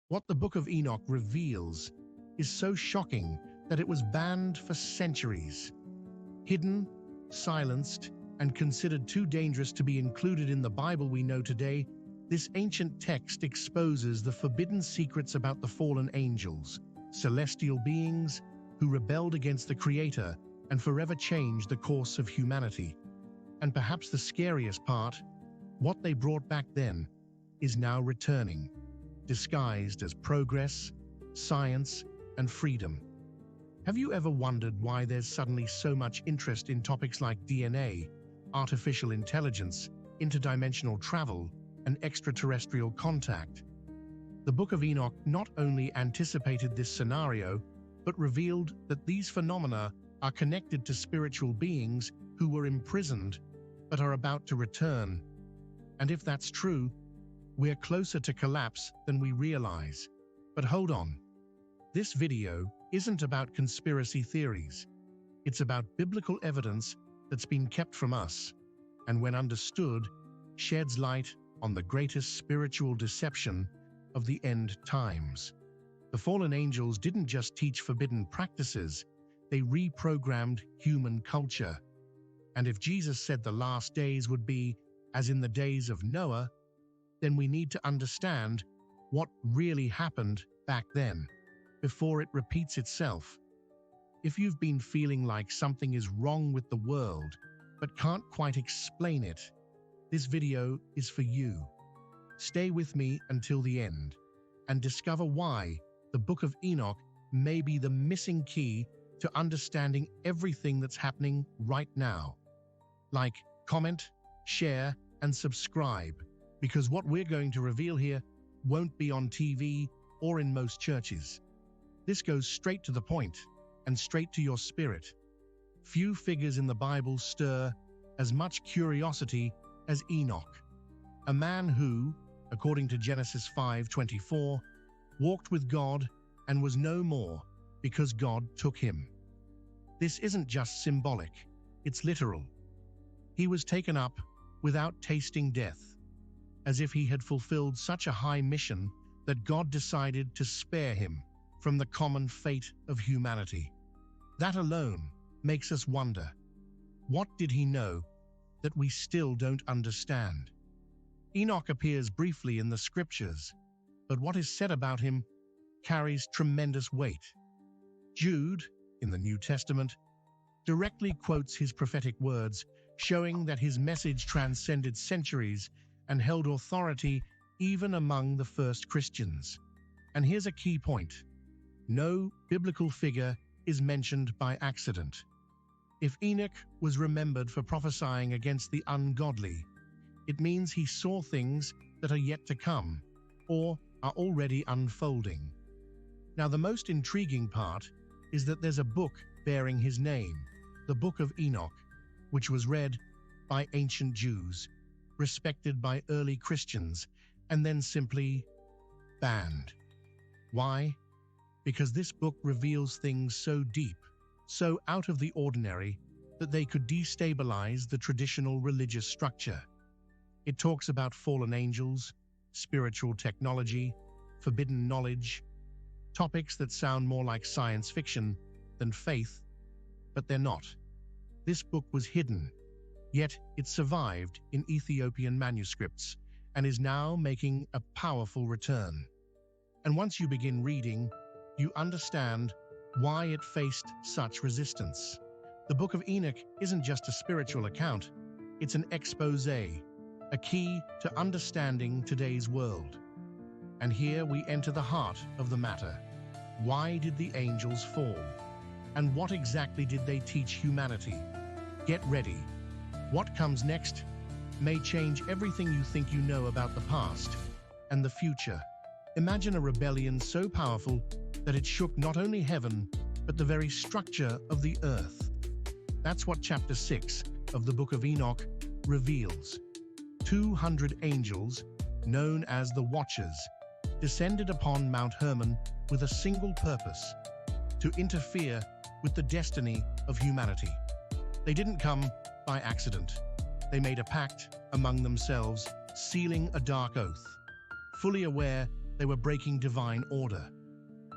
What the Book of Enoch reveals is so shocking that it was banned for centuries. Hidden, silenced, and considered too dangerous to be included in the Bible we know today, this ancient text exposes the forbidden secrets about the fallen angels, celestial beings who rebelled against the Creator and forever changed the course of humanity. And perhaps the scariest part, what they brought back then is now returning, disguised as progress, science, and freedom. Have you ever wondered why there's suddenly so much interest in topics like DNA, artificial intelligence, interdimensional travel, and extraterrestrial contact? The Book of Enoch not only anticipated this scenario, but revealed that these phenomena are connected to spiritual beings who were imprisoned but are about to return. And if that's true, we're closer to collapse than we realize. But hold on. This video isn't about conspiracy theories. It's about biblical evidence that's been kept from us, and when understood, sheds light on the greatest spiritual deception of the end times. The fallen angels didn't just teach forbidden practices, they reprogrammed human culture. And if Jesus said the last days would be as in the days of Noah, then we need to understand what really happened back then, before it repeats itself. If you've been feeling like something is wrong with the world, but can't quite explain it, this video is for you. Stay with me until the end, and discover why the Book of Enoch may be the missing key to understanding everything that's happening right now. Like, comment, share, and subscribe, because what we're going to reveal here won't be on TV or in most churches. This goes straight to the point and straight to your spirit. Few figures in the Bible stir as much curiosity as Enoch, a man who, according to Genesis 5:24, walked with God and was no more because God took him. This isn't just symbolic, it's literal. He was taken up without tasting death, as if he had fulfilled such a high mission that God decided to spare him from the common fate of humanity. That alone makes us wonder, what did he know that we still don't understand? Enoch appears briefly in the scriptures, but what is said about him carries tremendous weight. Jude, in the New Testament, directly quotes his prophetic words, showing that his message transcended centuries and held authority even among the first Christians. And here's a key point. No biblical figure is mentioned by accident. If Enoch was remembered for prophesying against the ungodly, it means he saw things that are yet to come, or are already unfolding. Now, the most intriguing part is that there's a book bearing his name, the Book of Enoch, which was read by ancient Jews, respected by early Christians, and then simply banned. Why? Because this book reveals things so deep, so out of the ordinary, that they could destabilize the traditional religious structure. It talks about fallen angels, spiritual technology, forbidden knowledge, topics that sound more like science fiction than faith, but they're not. This book was hidden, yet it survived in Ethiopian manuscripts and is now making a powerful return. And once you begin reading, you understand why it faced such resistance. The Book of Enoch isn't just a spiritual account, it's an expose, a key to understanding today's world. And here we enter the heart of the matter. Why did the angels fall? And what exactly did they teach humanity? Get ready. What comes next may change everything you think you know about the past and the future. Imagine a rebellion so powerful that it shook not only heaven, but the very structure of the earth. That's what chapter 6 of the Book of Enoch reveals. 200 angels, known as the Watchers, descended upon Mount Hermon with a single purpose: to interfere with the destiny of humanity. They didn't come by accident. They made a pact among themselves, sealing a dark oath, fully aware They were breaking divine order.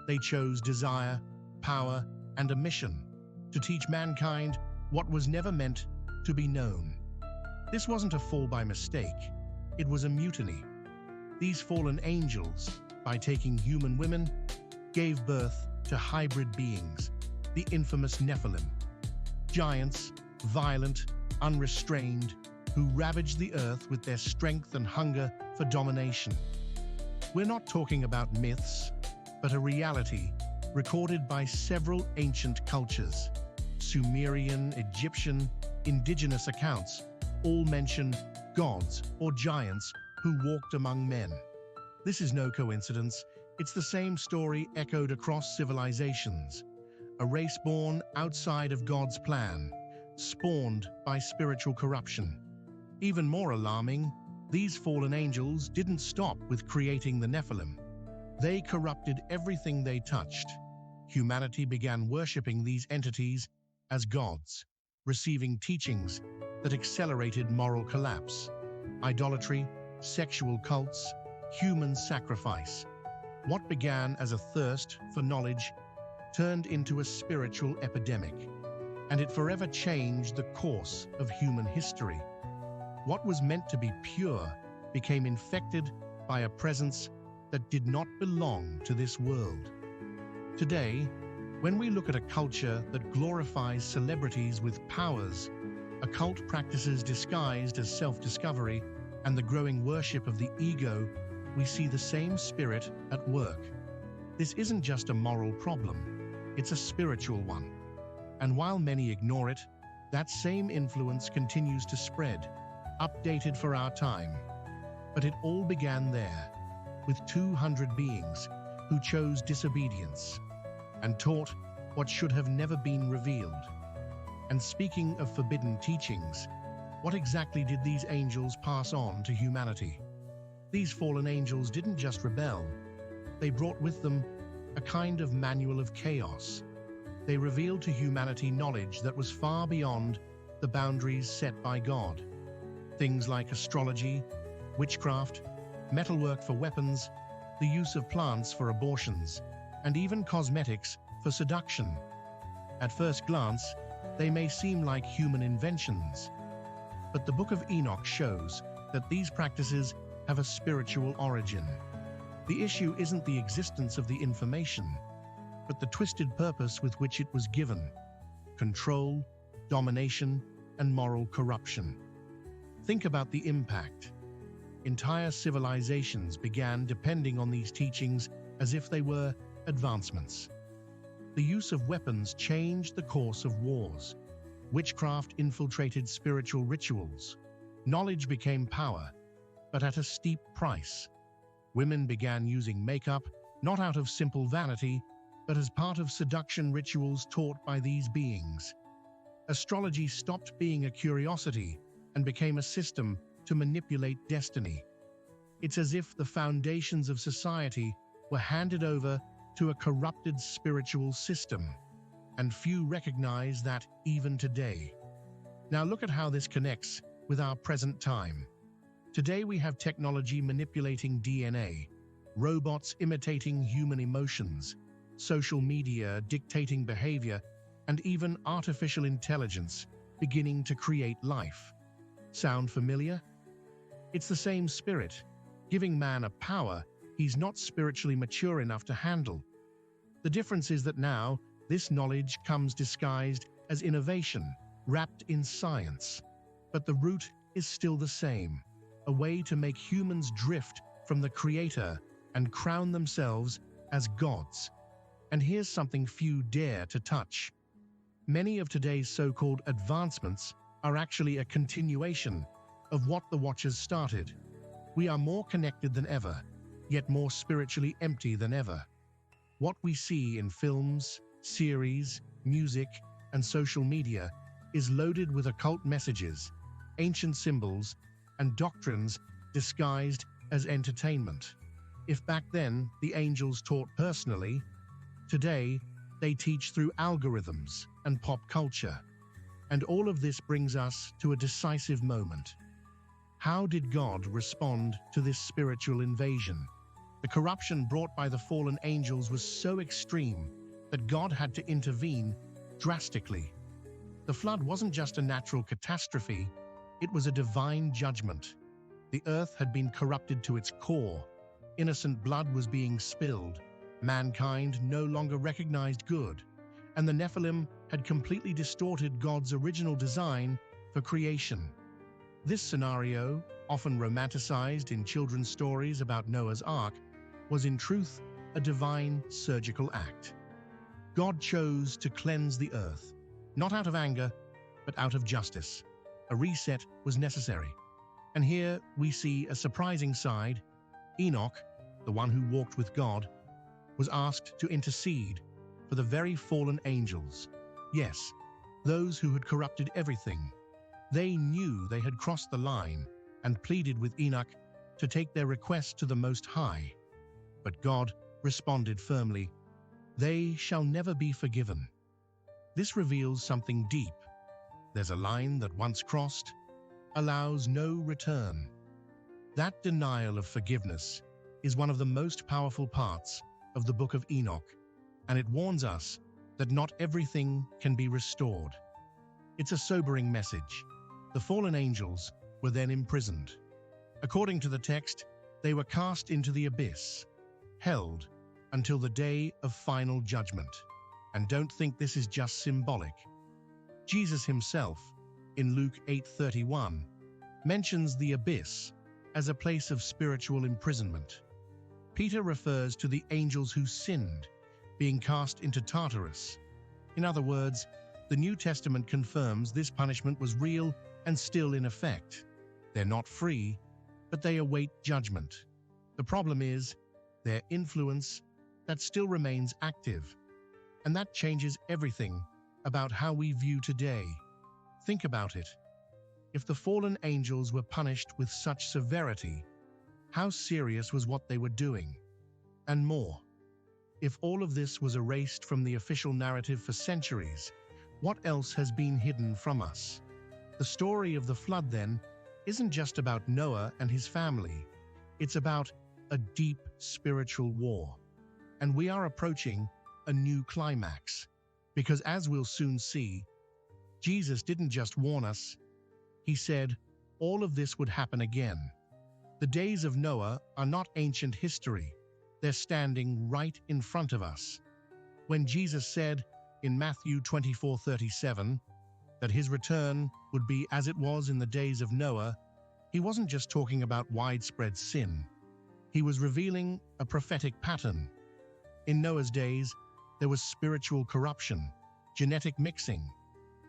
They chose desire, power, and a mission to teach mankind what was never meant to be known. This wasn't a fall by mistake. It was a mutiny. These fallen angels, by taking human women, gave birth to hybrid beings, the infamous Nephilim. Giants, violent, unrestrained, who ravaged the earth with their strength and hunger for domination. We're not talking about myths, but a reality recorded by several ancient cultures. Sumerian, Egyptian, indigenous accounts all mention gods or giants who walked among men. This is no coincidence. It's the same story echoed across civilizations. A race born outside of God's plan, spawned by spiritual corruption. Even more alarming, these fallen angels didn't stop with creating the Nephilim. They corrupted everything they touched. Humanity began worshipping these entities as gods, receiving teachings that accelerated moral collapse. Idolatry, sexual cults, human sacrifice. What began as a thirst for knowledge turned into a spiritual epidemic, and it forever changed the course of human history. What was meant to be pure became infected by a presence that did not belong to this world. Today, when we look at a culture that glorifies celebrities with powers, occult practices disguised as self-discovery, and the growing worship of the ego, we see the same spirit at work. This isn't just a moral problem, it's a spiritual one. And while many ignore it, that same influence continues to spread, updated for our time. But it all began there, with 200 beings who chose disobedience and taught what should have never been revealed. And speaking of forbidden teachings, what exactly did these angels pass on to humanity? These fallen angels didn't just rebel, they brought with them a kind of manual of chaos. They revealed to humanity knowledge that was far beyond the boundaries set by God. Things like astrology, witchcraft, metalwork for weapons, the use of plants for abortions, and even cosmetics for seduction. At first glance, they may seem like human inventions, but the Book of Enoch shows that these practices have a spiritual origin. The issue isn't the existence of the information, but the twisted purpose with which it was given: control, domination, and moral corruption. Think about the impact. Entire civilizations began depending on these teachings as if they were advancements. The use of weapons changed the course of wars. Witchcraft infiltrated spiritual rituals. Knowledge became power, but at a steep price. Women began using makeup, not out of simple vanity, but as part of seduction rituals taught by these beings. Astrology stopped being a curiosity and became a system to manipulate destiny. It's as if the foundations of society were handed over to a corrupted spiritual system, and few recognize that even today. Now look at how this connects with our present time. Today we have technology manipulating DNA, robots imitating human emotions, social media dictating behavior, and even artificial intelligence beginning to create life. Sound familiar? It's the same spirit, giving man a power he's not spiritually mature enough to handle. The difference is that now, this knowledge comes disguised as innovation, wrapped in science. But the root is still the same, a way to make humans drift from the Creator and crown themselves as gods. And here's something few dare to touch. Many of today's so-called advancements are actually a continuation of what the Watchers started. We are more connected than ever, yet more spiritually empty than ever. What we see in films, series, music, and social media is loaded with occult messages, ancient symbols, and doctrines disguised as entertainment. If back then the angels taught personally, today they teach through algorithms and pop culture. And all of this brings us to a decisive moment. How did God respond to this spiritual invasion? The corruption brought by the fallen angels was so extreme that God had to intervene drastically. The flood wasn't just a natural catastrophe, it was a divine judgment. The earth had been corrupted to its core. Innocent blood was being spilled. Mankind no longer recognized good, and the Nephilim had completely distorted God's original design for creation. This scenario, often romanticized in children's stories about Noah's Ark, was in truth a divine surgical act. God chose to cleanse the earth, not out of anger, but out of justice. A reset was necessary. And here we see a surprising side. Enoch, the one who walked with God, was asked to intercede for the very fallen angels. Yes, those who had corrupted everything. They knew they had crossed the line and pleaded with Enoch to take their request to the Most High. But God responded firmly, "They shall never be forgiven." This reveals something deep. There's a line that once crossed allows no return. That denial of forgiveness is one of the most powerful parts of the book of Enoch, and it warns us that not everything can be restored. It's a sobering message. The fallen angels were then imprisoned. According to the text, they were cast into the abyss, held until the day of final judgment. And don't think this is just symbolic. Jesus himself, in Luke 8:31, mentions the abyss as a place of spiritual imprisonment. Peter refers to the angels who sinned being cast into Tartarus. In other words, the New Testament confirms this punishment was real and still in effect. They're not free, but they await judgment. The problem is their influence that still remains active, and that changes everything about how we view today. Think about it. If the fallen angels were punished with such severity, how serious was what they were doing? And more, if all of this was erased from the official narrative for centuries, what else has been hidden from us? The story of the flood, then, isn't just about Noah and his family. It's about a deep spiritual war. And we are approaching a new climax. Because as we'll soon see, Jesus didn't just warn us, he said all of this would happen again. The days of Noah are not ancient history. They're standing right in front of us. When Jesus said in Matthew 24:37 that his return would be as it was in the days of Noah, he wasn't just talking about widespread sin. He was revealing a prophetic pattern. In Noah's days, there was spiritual corruption, genetic mixing,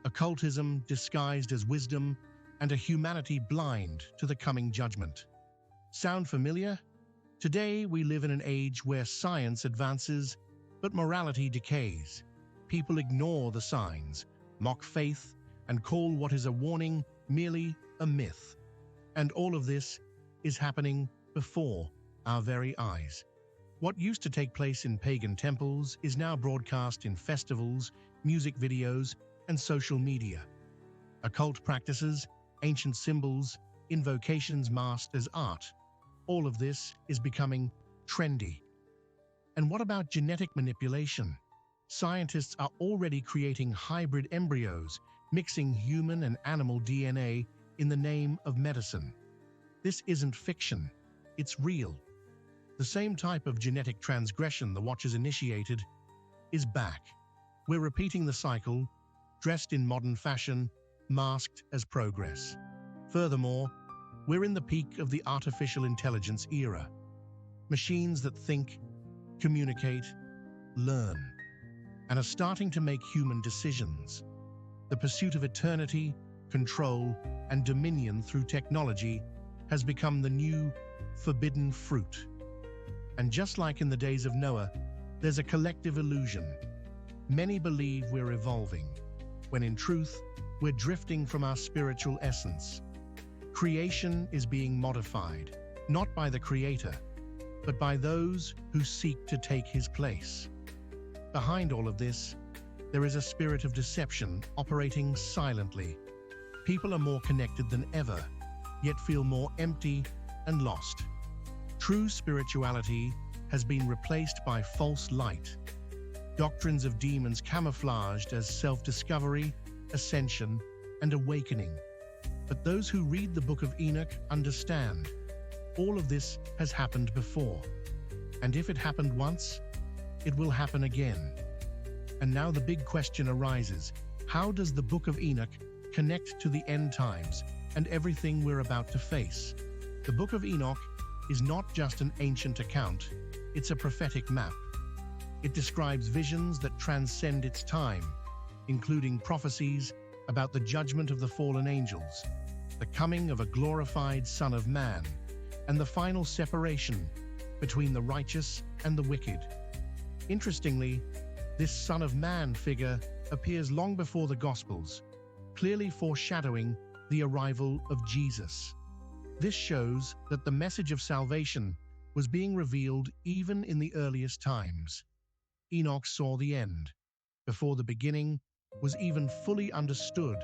occultism disguised as wisdom, and a humanity blind to the coming judgment. Sound familiar? Today, we live in an age where science advances, but morality decays. People ignore the signs, mock faith, and call what is a warning merely a myth. And all of this is happening before our very eyes. What used to take place in pagan temples is now broadcast in festivals, music videos, and social media. Occult practices, ancient symbols, invocations masked as art. All of this is becoming trendy. And what about genetic manipulation? Scientists are already creating hybrid embryos, mixing human and animal DNA in the name of medicine. This isn't fiction, it's real. The same type of genetic transgression the Watchers initiated is back. We're repeating the cycle, dressed in modern fashion, masked as progress. Furthermore, we're in the peak of the artificial intelligence era. Machines that think, communicate, learn, and are starting to make human decisions. The pursuit of eternity, control, and dominion through technology has become the new forbidden fruit. And just like in the days of Noah, there's a collective illusion. Many believe we're evolving, when in truth, we're drifting from our spiritual essence. Creation is being modified, not by the Creator, but by those who seek to take His place. Behind all of this, there is a spirit of deception operating silently. People are more connected than ever, yet feel more empty and lost. True spirituality has been replaced by false light, doctrines of demons camouflaged as self-discovery, ascension, and awakening. But those who read the Book of Enoch understand all of this has happened before. And if it happened once, it will happen again. And now the big question arises: how does the Book of Enoch connect to the end times and everything we're about to face? The Book of Enoch is not just an ancient account, it's a prophetic map. It describes visions that transcend its time, including prophecies about the judgment of the fallen angels, the coming of a glorified Son of Man, and the final separation between the righteous and the wicked. Interestingly, this Son of Man figure appears long before the Gospels, clearly foreshadowing the arrival of Jesus. This shows that the message of salvation was being revealed even in the earliest times. Enoch saw the end, before the beginning was even fully understood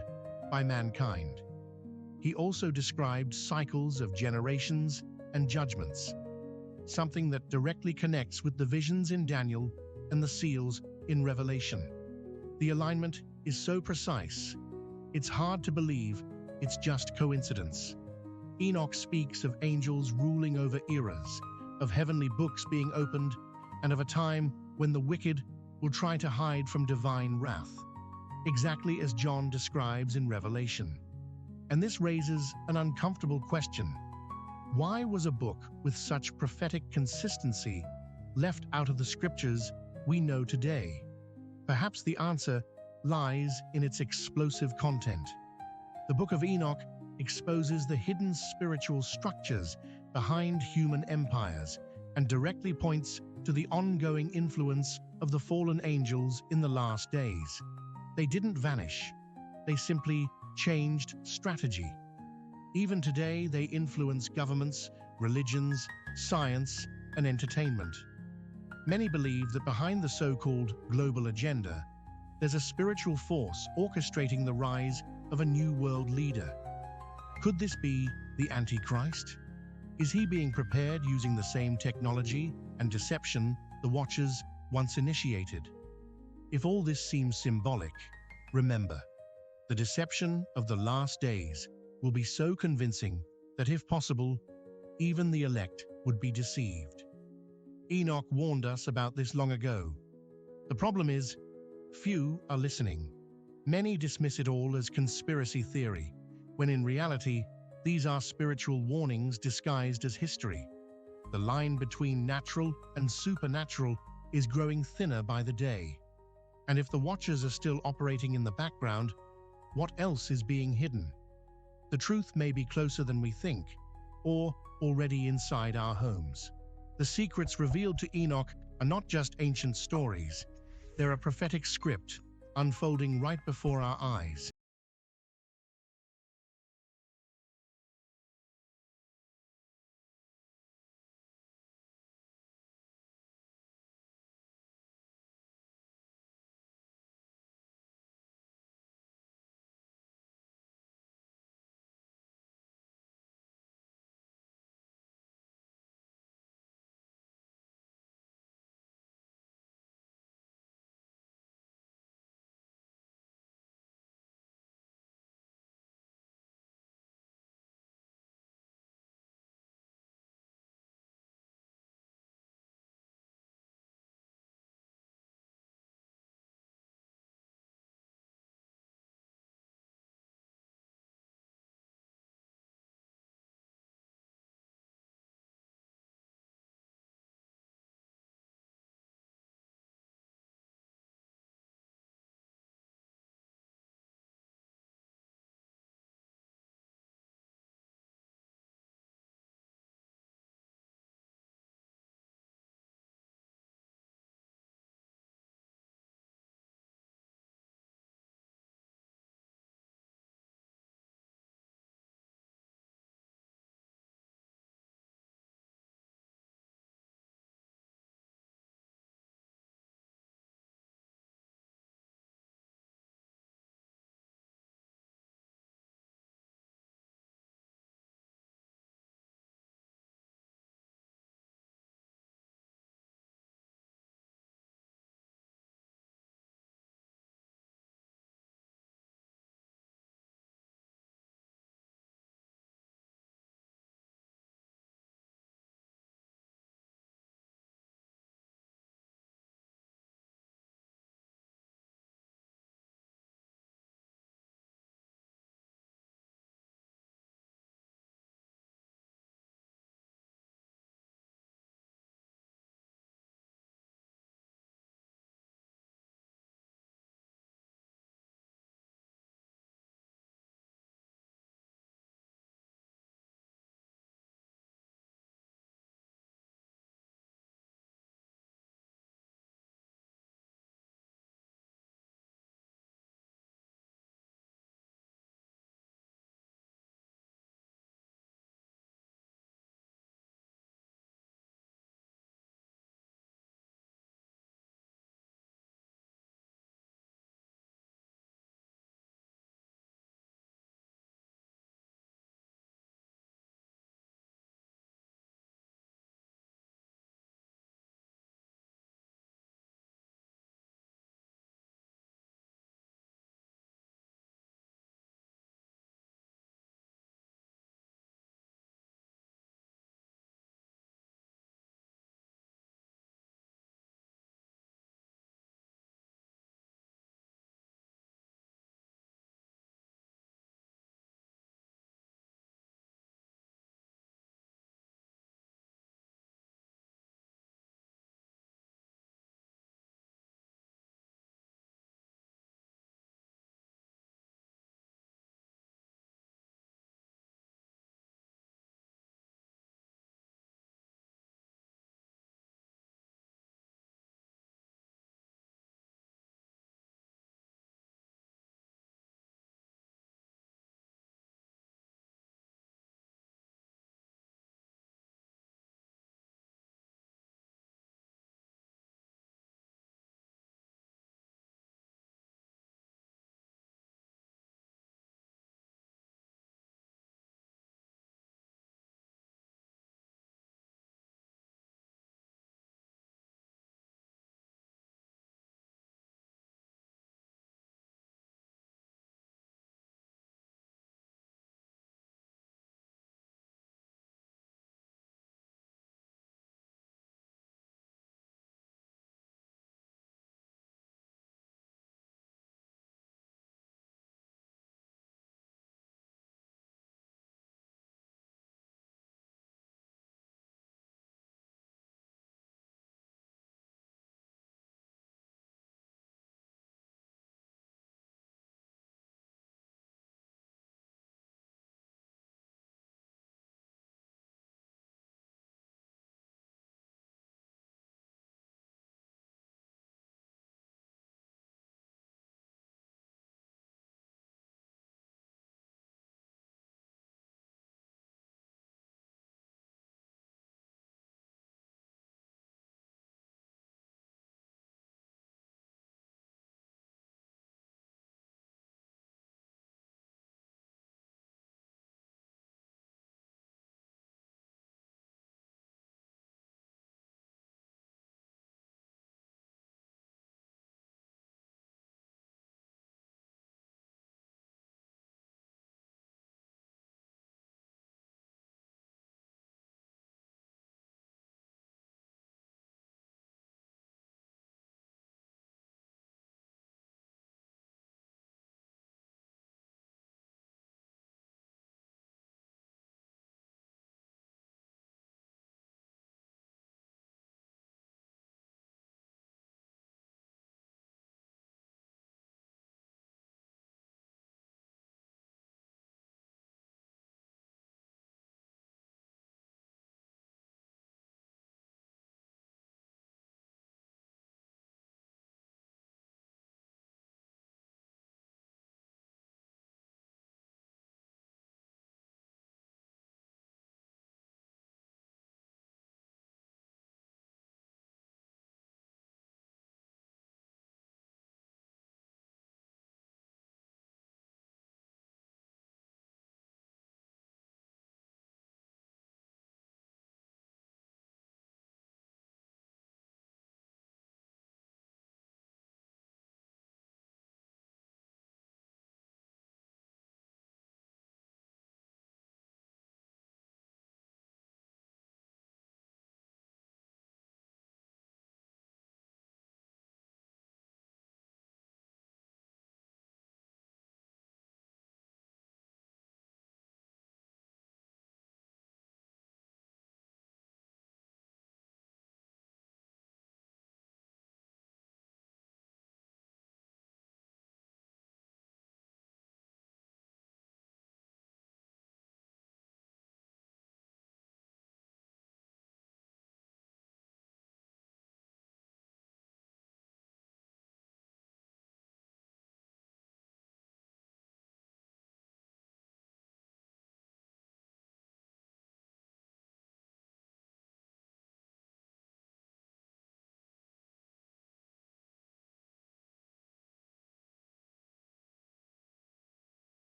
by mankind. He also described cycles of generations and judgments, something that directly connects with the visions in Daniel and the seals in Revelation. The alignment is so precise, it's hard to believe it's just coincidence. Enoch speaks of angels ruling over eras, of heavenly books being opened, and of a time when the wicked will try to hide from divine wrath, exactly as John describes in Revelation. And this raises an uncomfortable question. Why was a book with such prophetic consistency left out of the scriptures we know today? Perhaps the answer lies in its explosive content. The Book of Enoch exposes the hidden spiritual structures behind human empires and directly points to the ongoing influence of the fallen angels in the last days. They didn't vanish, they simply changed strategy. Even today, they influence governments, religions, science, and entertainment. Many believe that behind the so-called global agenda, there's a spiritual force orchestrating the rise of a new world leader. Could this be the Antichrist? Is he being prepared using the same technology and deception the Watchers once initiated? If all this seems symbolic, remember, the deception of the last days will be so convincing that, if possible, even the elect would be deceived. Enoch warned us about this long ago. The problem is, few are listening. Many dismiss it all as conspiracy theory, when in reality, these are spiritual warnings disguised as history. The line between natural and supernatural is growing thinner by the day. And if the Watchers are still operating in the background, what else is being hidden? The truth may be closer than we think, or already inside our homes. The secrets revealed to Enoch are not just ancient stories. They're a prophetic script unfolding right before our eyes.